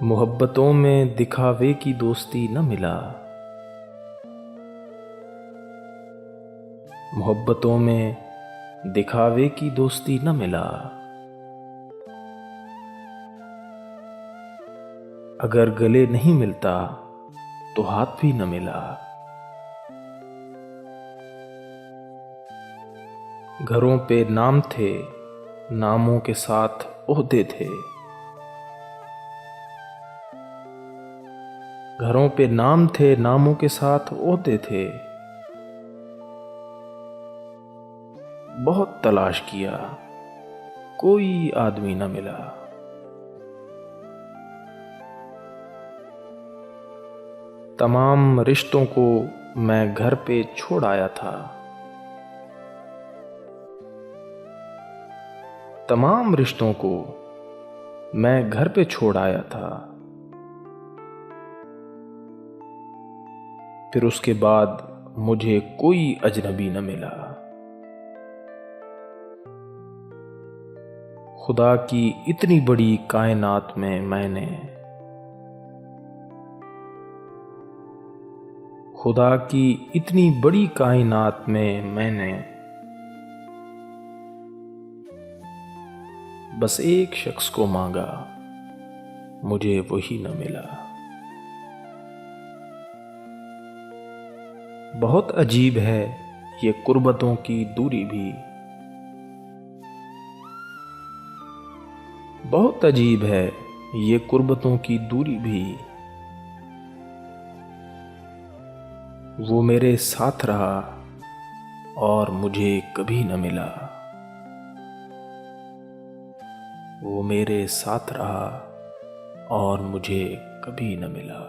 मोहब्बतों में दिखावे की दोस्ती न मिला। मोहब्बतों में दिखावे की दोस्ती न मिला। अगर गले नहीं मिलता तो हाथ भी न मिला। घरों पे नाम थे, नामों के साथ ओहदे थे। घरों पे नाम थे, नामों के साथ ओहदे थे। बहुत तलाश किया, कोई आदमी न मिला। तमाम रिश्तों को मैं घर पे छोड़ आया था। तमाम रिश्तों को मैं घर पे छोड़ आया था। फिर उसके बाद मुझे कोई अजनबी न मिला। खुदा की इतनी बड़ी कायनात में मैंने, खुदा की इतनी बड़ी कायनात में मैंने बस एक शख्स को मांगा, मुझे वही न मिला। बहुत अजीब है ये कुर्बतों की दूरी भी। बहुत अजीब है ये कुर्बतों की दूरी भी। वो मेरे साथ रहा और मुझे कभी न मिला। वो मेरे साथ रहा और मुझे कभी न मिला।